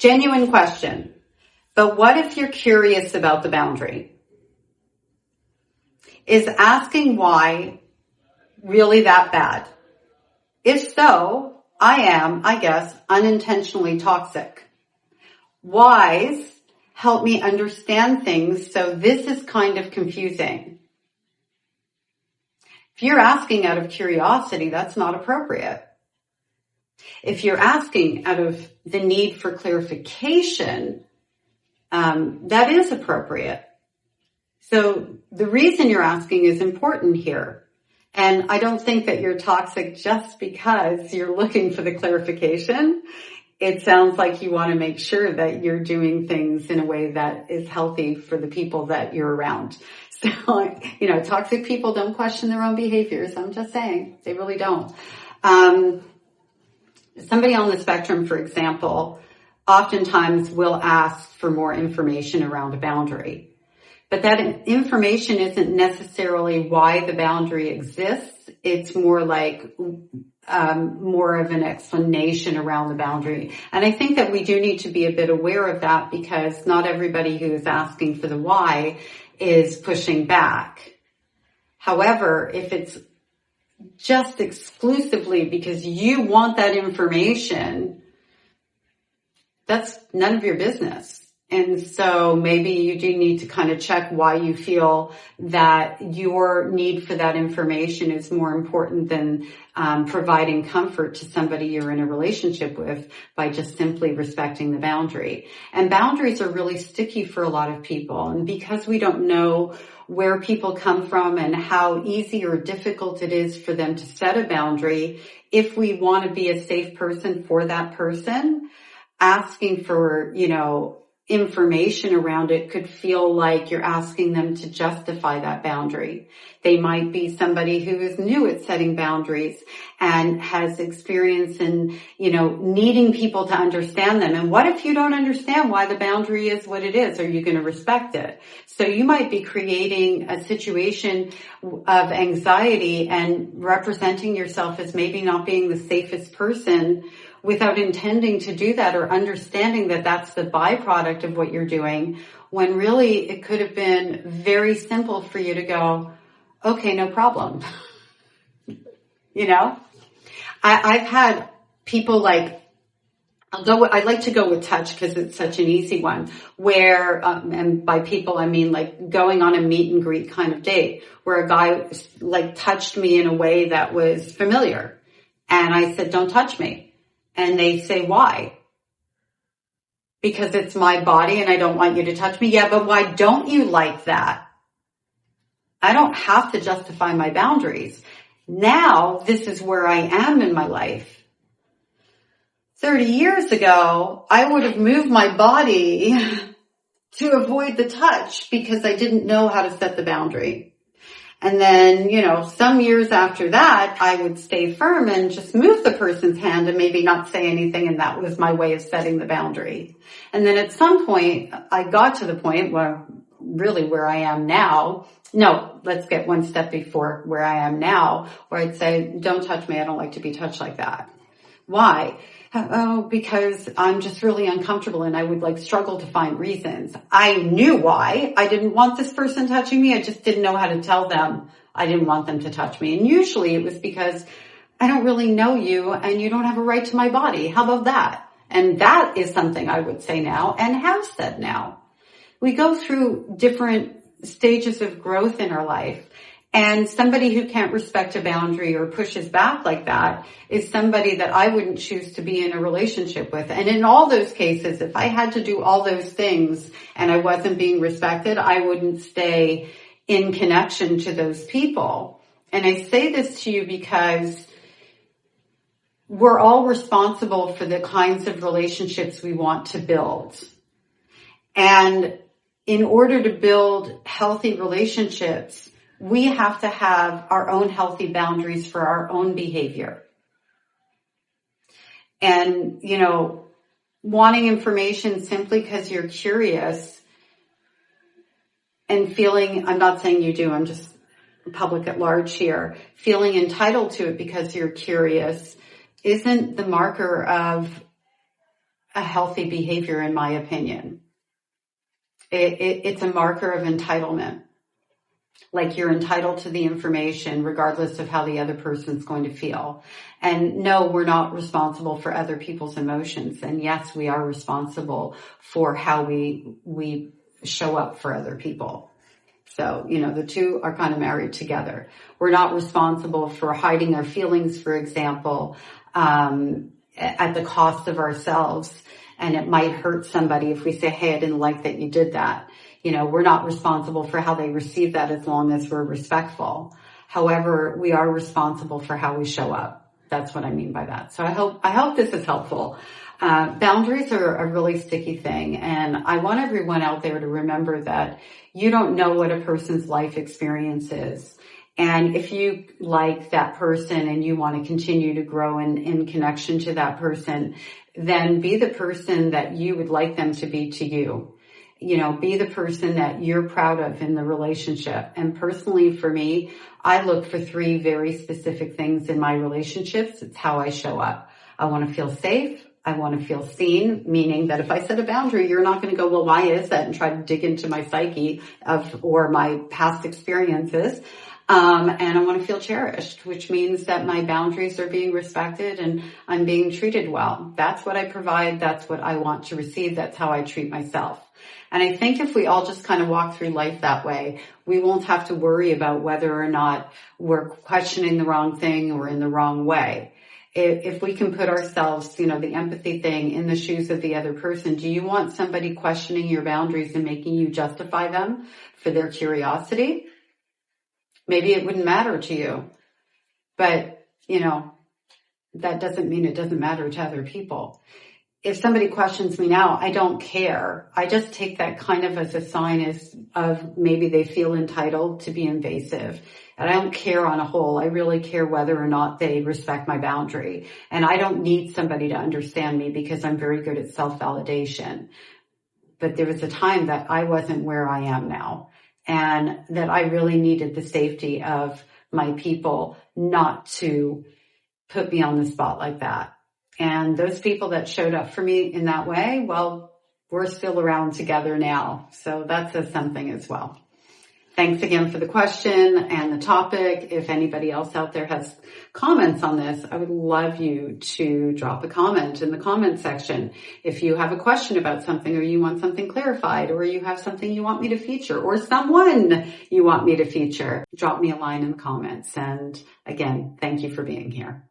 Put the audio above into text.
Genuine question. But what if you're curious about the boundary? Is asking why really that bad? If so, I am, I guess, unintentionally toxic. Whys help me understand things, so this is kind of confusing. If you're asking out of curiosity, that's not appropriate. If you're asking out of the need for clarification, that is appropriate. So the reason you're asking is important here. And I don't think that you're toxic just because you're looking for the clarification. It sounds like you want to make sure that you're doing things in a way that is healthy for the people that you're around. So, toxic people don't question their own behaviors. I'm just saying, they really don't. Somebody on the spectrum, for example, oftentimes will ask for more information around a boundary. But that information isn't necessarily why the boundary exists. It's more like more of an explanation around the boundary. And I think that we do need to be a bit aware of that, because not everybody who is asking for the why is pushing back. However, if it's just exclusively because you want that information, that's none of your business. And so maybe you do need to kind of check why you feel that your need for that information is more important than providing comfort to somebody you're in a relationship with by just simply respecting the boundary. And boundaries are really sticky for a lot of people. And because we don't know where people come from and how easy or difficult it is for them to set a boundary, if we want to be a safe person for that person, asking for, information around it could feel like you're asking them to justify that boundary. They might be somebody who is new at setting boundaries and has experience in, needing people to understand them. And what if you don't understand why the boundary is what it is? Are you going to respect it? So you might be creating a situation of anxiety and representing yourself as maybe not being the safest person without intending to do that, or understanding that that's the byproduct of what you're doing, when really it could have been very simple for you to go, okay, no problem. I've had people I like to go with touch because it's such an easy one, where, and by people I mean like going on a meet and greet kind of date, where a guy touched me in a way that was familiar. And I said, don't touch me. And they say, why? Because it's my body and I don't want you to touch me. Yeah, but why don't you like that? I don't have to justify my boundaries. Now, this is where I am in my life. 30 years ago, I would have moved my body to avoid the touch because I didn't know how to set the boundary. And then, some years after that, I would stay firm and just move the person's hand and maybe not say anything. And that was my way of setting the boundary. And then at some point, I got to the point where I am now. No, let's get one step before where I am now, where I'd say, don't touch me. I don't like to be touched like that. Why? Oh, because I'm just really uncomfortable and I would struggle to find reasons. I knew why. I didn't want this person touching me. I just didn't know how to tell them I didn't want them to touch me. And usually it was because I don't really know you and you don't have a right to my body. How about that? And that is something I would say now and have said now. We go through different stages of growth in our life. And somebody who can't respect a boundary or pushes back like that is somebody that I wouldn't choose to be in a relationship with. And in all those cases, if I had to do all those things and I wasn't being respected, I wouldn't stay in connection to those people. And I say this to you because we're all responsible for the kinds of relationships we want to build. And in order to build healthy relationships, we have to have our own healthy boundaries for our own behavior. And, wanting information simply because you're curious and feeling, I'm not saying you do, I'm just public at large here, feeling entitled to it because you're curious isn't the marker of a healthy behavior, in my opinion. It's a marker of entitlement. Like, you're entitled to the information regardless of how the other person's going to feel. And no, we're not responsible for other people's emotions. And yes, we are responsible for how we show up for other people. So, the two are kind of married together. We're not responsible for hiding our feelings, for example, at the cost of ourselves. And it might hurt somebody if we say, hey, I didn't like that you did that. We're not responsible for how they receive that as long as we're respectful. However, we are responsible for how we show up. That's what I mean by that. So I hope this is helpful. Boundaries are a really sticky thing. And I want everyone out there to remember that you don't know what a person's life experience is. And if you like that person and you want to continue to grow in connection to that person, then be the person that you would like them to be to you. Be the person that you're proud of in the relationship. And personally, for me, I look for 3 very specific things in my relationships. It's how I show up. I want to feel safe. I want to feel seen, meaning that if I set a boundary, you're not going to go, well, why is that? And try to dig into my psyche or my past experiences. And I want to feel cherished, which means that my boundaries are being respected and I'm being treated well. That's what I provide. That's what I want to receive. That's how I treat myself. And I think if we all just kind of walk through life that way, we won't have to worry about whether or not we're questioning the wrong thing or in the wrong way. If we can put ourselves, the empathy thing, in the shoes of the other person, do you want somebody questioning your boundaries and making you justify them for their curiosity? Maybe it wouldn't matter to you, but, that doesn't mean it doesn't matter to other people. If somebody questions me now, I don't care. I just take that kind of as a sign of maybe they feel entitled to be invasive. And I don't care on a whole. I really care whether or not they respect my boundary. And I don't need somebody to understand me because I'm very good at self-validation. But there was a time that I wasn't where I am now, and that I really needed the safety of my people not to put me on the spot like that. And those people that showed up for me in that way, well, we're still around together now. So that says something as well. Thanks again for the question and the topic. If anybody else out there has comments on this, I would love you to drop a comment in the comment section. If you have a question about something, or you want something clarified, or you have something you want me to feature, or someone you want me to feature, drop me a line in the comments. And again, thank you for being here.